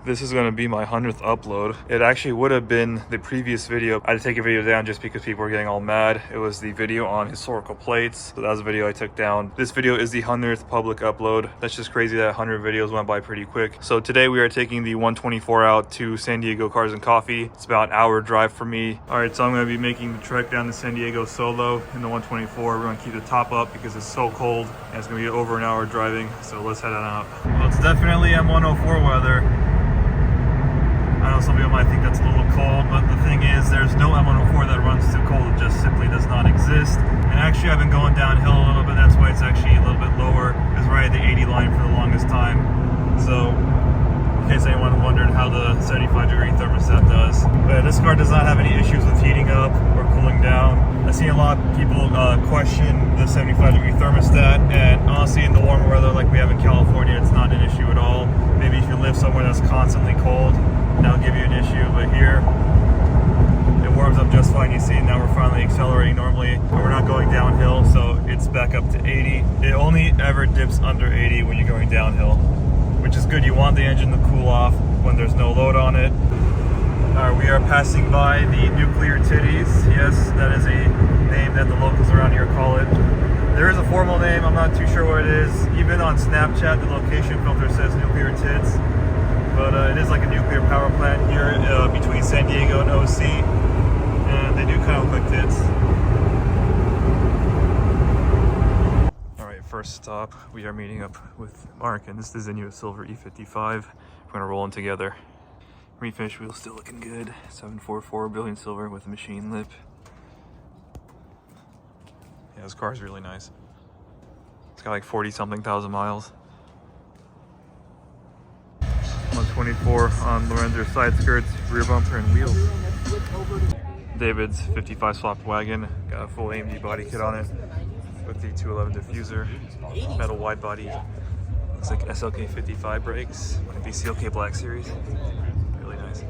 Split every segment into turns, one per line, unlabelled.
This is going to be my 100th upload. It actually would have been the previous video. I had to take a video down just because people were getting all mad. It was the video on historical plates. So that was a video I took down. This video is the 100th public upload. That's just crazy that 100 videos went by pretty quick. So today we are taking the 124 out to San Diego Cars and Coffee. It's about an hour drive for me. All right, so I'm going to be making the trek down to San Diego solo in the 124. We're going to keep the top up because it's so cold and it's going to be over an hour driving. So let's head on out. Well, it's definitely M104 weather. I know some people might think that's a little cold, but the thing is there's no M104 that runs too cold. It just simply does not exist. And actually I've been going downhill a little bit. That's why it's actually a little bit lower. It's right at the 80 line for the longest time. So in case anyone wondered how the 75-degree thermostat does. But this car does not have any issues with heating up or cooling down. I see a lot of people question the 75-degree thermostat, and honestly in the warmer weather like we have in California, it's not an issue at all. Maybe if you live somewhere that's constantly cold, that'll give you an issue, but here it warms up just fine. You see now we're finally accelerating normally, but we're not going downhill, so it's back up to 80. It only ever dips under 80 when you're going downhill, which is good. You want the engine to cool off when there's no load on it. We are passing by the nuclear titties. Yes, that is a name that the locals around here call it. There is a formal name, I'm not too sure what it is. Even on Snapchat, the location filter says nuclear tits. But it is like a nuclear power plant here between San Diego and OC, and they do kind of look like tits. Alright, first stop, we are meeting up with Mark, and this is the new silver E55. We're going to roll in together. Refinish wheels still looking good. 744 billion silver with a machine lip. Yeah, this car is really nice. It's got like 40-something thousand miles. 124 on Lorenzo's side skirts, rear bumper, and wheels. David's 55 swapped wagon, got a full AMG body kit on it with the 211 diffuser, metal wide body. Looks like SLK 55 brakes, like the CLK Black Series. Really nice.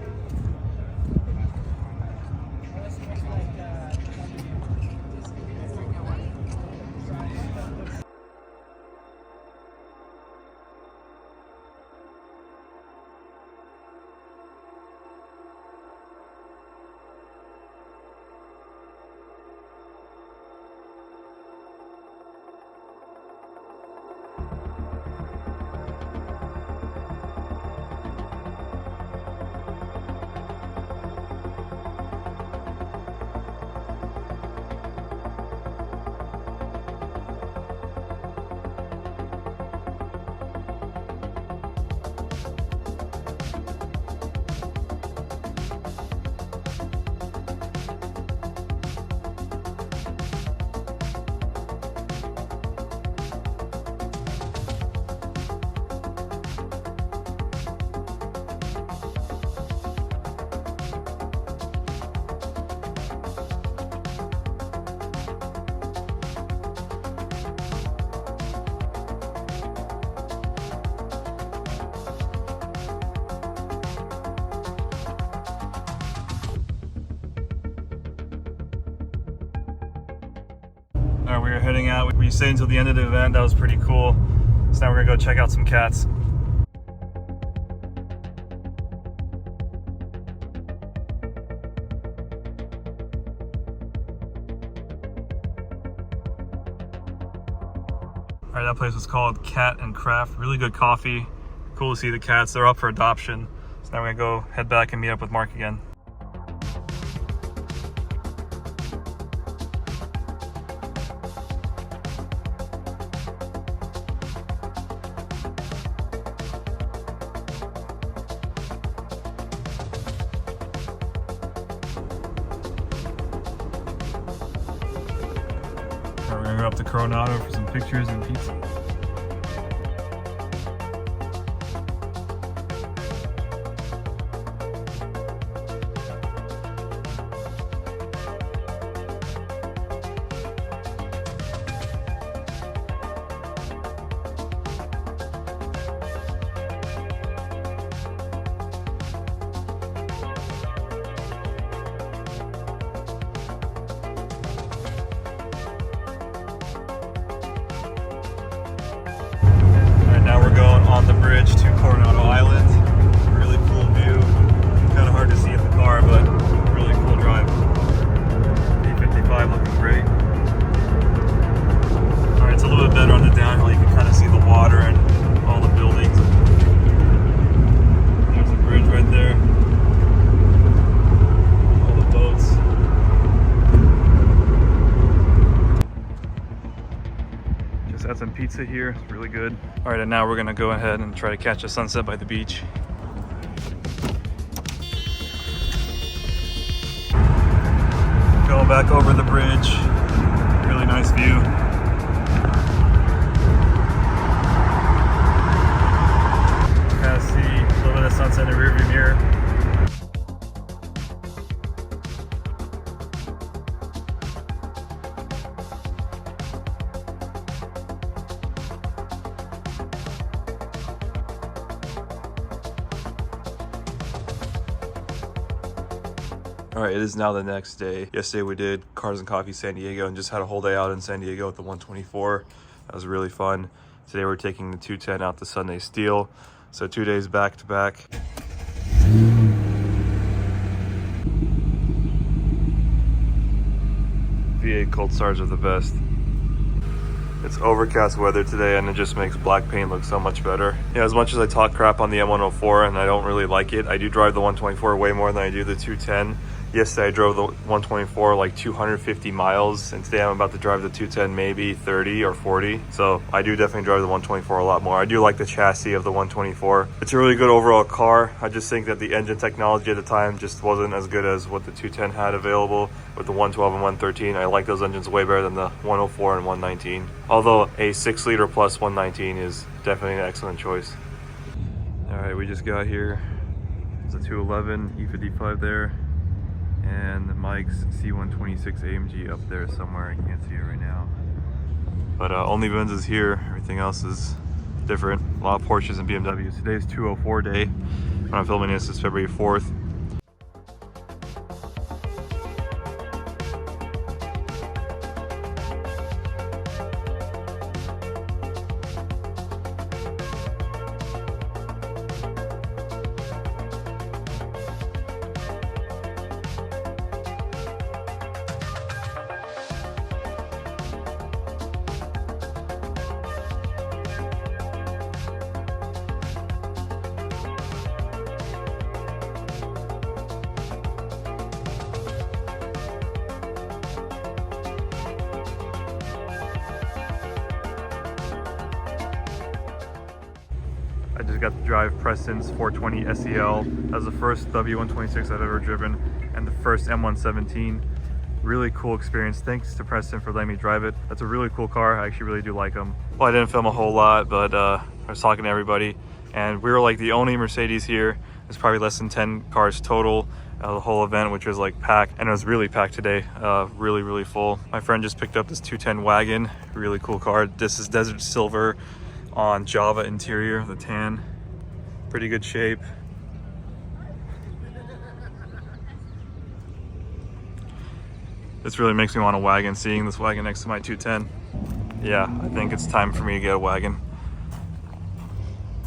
Alright, we are heading out. We stayed until the end of the event. That was pretty cool. So now we're gonna go check out some cats. Alright, that place was called Cat and Craft. Really good coffee. Cool to see the cats. They're up for adoption. So now we're gonna go head back and meet up with Mark again. We're gonna go up to Coronado for some pictures and pizza. Now we're going on the bridge to Coronado Island. Really pizza here. It's really good. All right, and now we're gonna go ahead and try to catch a sunset by the beach. Going back over the bridge. Really nice view. Kind of see a little bit of sunset in the rearview mirror. All right, it is now the next day. Yesterday we did Cars and Coffee San Diego and just had a whole day out in San Diego with the 124. That was really fun. Today we're taking the 210 out to Sunday Steel. So 2 days back to back. V8 cold starts are the best. It's overcast weather today and it just makes black paint look so much better. Yeah, as much as I talk crap on the M104 and I don't really like it, I do drive the 124 way more than I do the 210. Yesterday I drove the 124 like 250 miles, and today I'm about to drive the 210 maybe 30 or 40. So I do definitely drive the 124 a lot more. I do like the chassis of the 124. It's a really good overall car. I just think that the engine technology at the time just wasn't as good as what the 210 had available with the 112 and 113. I like those engines way better than the 104 and 119. Although a 6-liter plus 119 is definitely an excellent choice. All right, we just got here. There's a 211 E55 there. And Mike's C126 AMG up there somewhere. I can't see it right now. But only Benz is here. Everything else is different. A lot of Porsches and BMWs. Today's 204 day. When I'm filming this, it's February 4th. I just got to drive Preston's 420 SEL. That was the first W126 I've ever driven and the first M117. Really cool experience. Thanks to Preston for letting me drive it. That's a really cool car. I actually really do like them. Well, I didn't film a whole lot, but I was talking to everybody and we were like the only Mercedes here. There's probably less than 10 cars total. The whole event, which was like packed, and it was really packed today. Really full. My friend just picked up this 210 wagon. Really cool car. This is desert silver on Java interior, the tan. Pretty good shape. This really makes me want a wagon, seeing this wagon next to my 210. Yeah, I think it's time for me to get a wagon.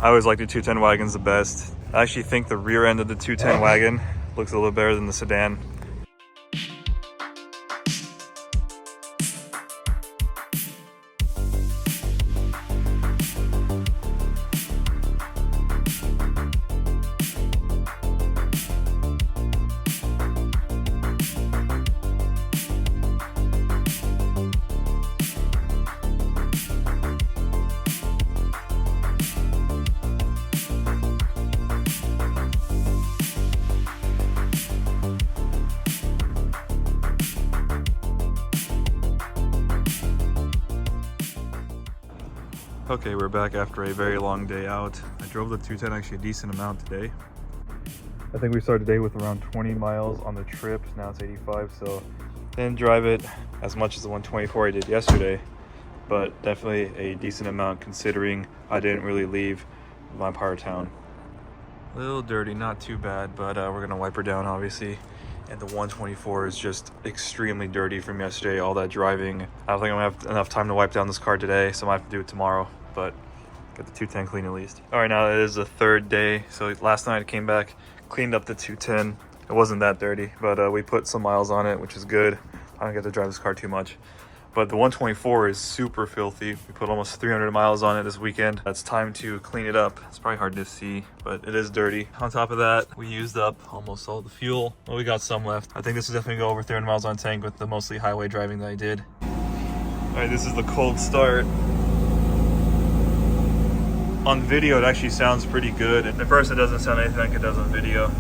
I always like the 210 wagons the best. I actually think the rear end of the 210 wagon looks a little better than the sedan. Okay, we're back after a very long day out. I drove the 210 actually a decent amount today. I think we started the day with around 20 miles on the trip. Now it's 85, so didn't drive it as much as the 124 I did yesterday, but definitely a decent amount considering I didn't really leave my part of town. A little dirty, not too bad, but we're gonna wipe her down obviously. And the 124 is just extremely dirty from yesterday, all that driving. I don't think I'm gonna have enough time to wipe down this car today, so I might have to do it tomorrow, but get the 210 clean at least. All right, now it is the third day. So last night I came back, cleaned up the 210. It wasn't that dirty, but we put some miles on it, which is good. I don't get to drive this car too much. But the 124 is super filthy. We put almost 300 miles on it this weekend. It's time to clean it up. It's probably hard to see, but it is dirty. On top of that, we used up almost all the fuel. Well, we got some left. I think this will definitely go over 300 miles on tank with the mostly highway driving that I did. All right, this is the cold start. On video, it actually sounds pretty good. At first, it doesn't sound anything like it does on video.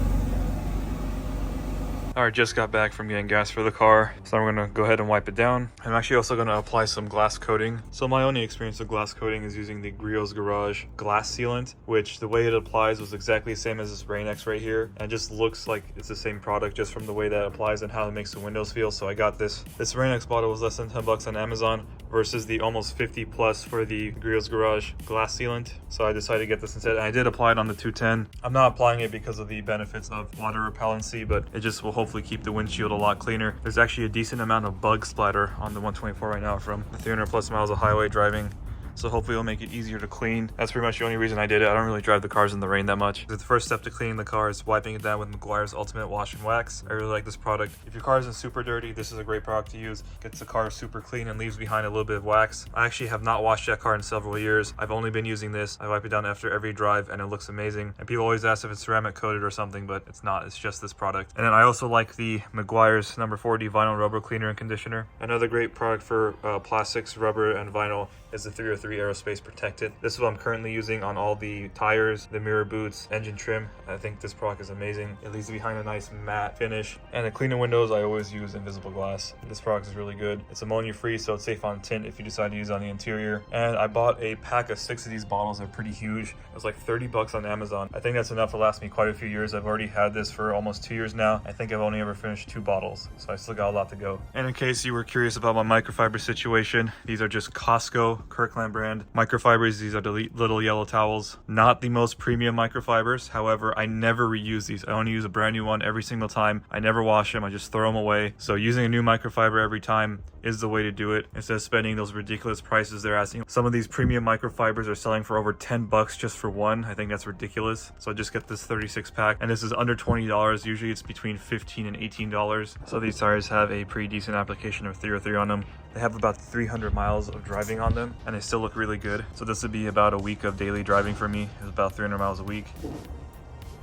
All right, just got back from getting gas for the car, so I'm gonna go ahead and wipe it down. I'm actually also gonna apply some glass coating. So my only experience with glass coating is using the Griot's Garage glass sealant, which the way it applies was exactly the same as this Rain-X right here, and it just looks like it's the same product just from the way that it applies and how it makes the windows feel. So I got this. This Rain-X bottle was less than 10 bucks on Amazon versus the almost 50 plus for the Griot's Garage glass sealant. So I decided to get this instead, and I did apply it on the 210. I'm not applying it because of the benefits of water repellency, but it just will hopefully keep the windshield a lot cleaner. There's actually a decent amount of bug splatter on the 124 right now from the 300 plus miles of highway driving. So hopefully it'll make it easier to clean. That's pretty much the only reason I did it. I don't really drive the cars in the rain that much. The first step to cleaning the car is wiping it down with Meguiar's Ultimate Wash and Wax. I really like this product. If your car isn't super dirty, this is a great product to use. Gets the car super clean and leaves behind a little bit of wax. I actually have not washed that car in several years. I've only been using this. I wipe it down after every drive and it looks amazing. And people always ask if it's ceramic coated or something, but it's not. It's just this product. And then I also like the Meguiar's number 40 vinyl rubber cleaner and conditioner. Another great product for plastics, rubber, and vinyl is the 303 Aerospace Protectant. This is what I'm currently using on all the tires, the mirror boots, engine trim. I think this product is amazing. It leaves behind a nice matte finish. And to clean the windows, I always use invisible glass. This product is really good. It's ammonia free, so it's safe on tint if you decide to use it on the interior. And I bought a pack of 6 of these bottles. They're pretty huge. It was like 30 bucks on Amazon. I think that's enough to last me quite a few years. I've already had this for almost 2 years now. I think I've only ever finished 2 bottles, so I still got a lot to go. And in case you were curious about my microfiber situation, these are just Costco Kirkland brand microfibers. These are the little yellow towels. Not the most premium microfibers. However, I never reuse these. I only use a brand new one every single time. I never wash them. I just throw them away. So using a new microfiber every time is the way to do it instead of spending those ridiculous prices they're asking. Some of these premium microfibers are selling for over 10 bucks just for one. I think that's ridiculous. So I just get this 36 pack, and this is under $20. Usually it's between $15 and $18. So these tires have a pretty decent application of 303 on them. They have about 300 miles of driving on them, and they still look really good. So this would be about a week of daily driving for me. It's about 300 miles a week.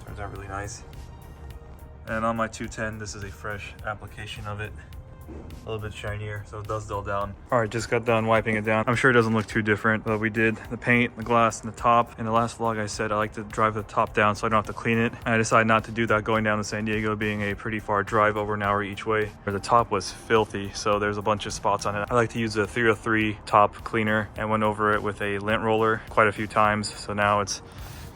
Turns out really nice. And on my 210, this is a fresh application of it. A little bit shinier, so it does dull down. All right, just got done wiping it down. I'm sure it doesn't look too different, but we did the paint, the glass, and the top. In the last vlog, I said I like to drive the top down so I don't have to clean it. And I decided not to do that going down to San Diego, being a pretty far drive, over an hour each way. Where the top was filthy, so there's a bunch of spots on it. I like to use a 303 top cleaner and went over it with a lint roller quite a few times. So now it's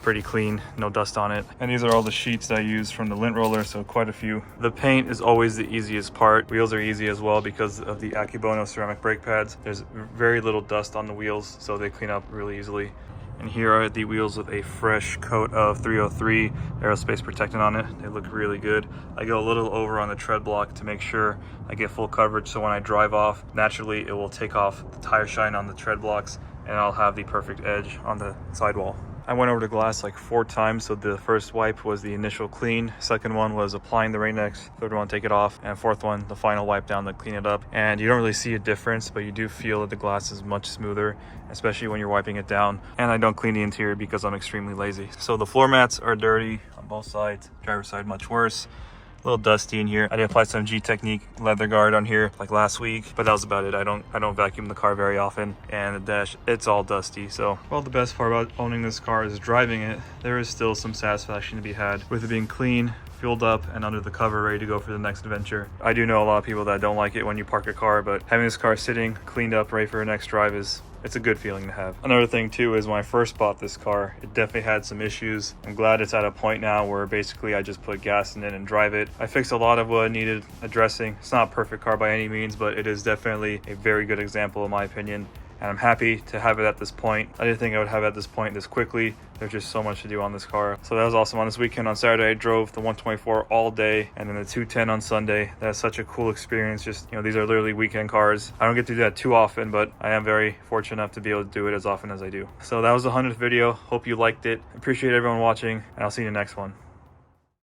pretty clean, no dust on it. And these are all the sheets that I use from the lint roller, so quite a few. The paint is always the easiest part. Wheels are easy as well because of the Akibono ceramic brake pads. There's very little dust on the wheels, so they clean up really easily. And here are the wheels with a fresh coat of 303 Aerospace Protectant on it. They look really good. I go a little over on the tread block to make sure I get full coverage, so when I drive off, naturally it will take off the tire shine on the tread blocks and I'll have the perfect edge on the sidewall. I went over the glass like 4 times. So the first wipe was the initial clean. Second one was applying the Rain-X. Third one, take it off. And fourth one, the final wipe down to clean it up. And you don't really see a difference, but you do feel that the glass is much smoother, especially when you're wiping it down. And I don't clean the interior because I'm extremely lazy. So the floor mats are dirty on both sides. Driver's side much worse. A little dusty in here. I did apply some Gtechniq leather guard on here like last week, but that was about it. I don't vacuum the car very often, and the dash, it's all dusty. So, well, the best part about owning this car is driving it. There is still some satisfaction to be had with it being clean, fueled up, and under the cover, ready to go for the next adventure. I do know a lot of people that don't like it when you park a car, but having this car sitting cleaned up, ready for the next drive it's a good feeling to have. Another thing too is when I first bought this car, it definitely had some issues. I'm glad it's at a point now where basically I just put gas in it and drive it. I fixed a lot of what needed addressing. It's not a perfect car by any means, but it is definitely a very good example in my opinion. And I'm happy to have it at this point. I didn't think I would have it at this point this quickly. There's just so much to do on this car. So that was awesome. On this weekend, on Saturday, I drove the 124 all day, and then the 210 on Sunday. That's such a cool experience. Just, you know, these are literally weekend cars. I don't get to do that too often, but I am very fortunate enough to be able to do it as often as I do. So that was the 100th video. Hope you liked it. Appreciate everyone watching, and I'll see you in the next one.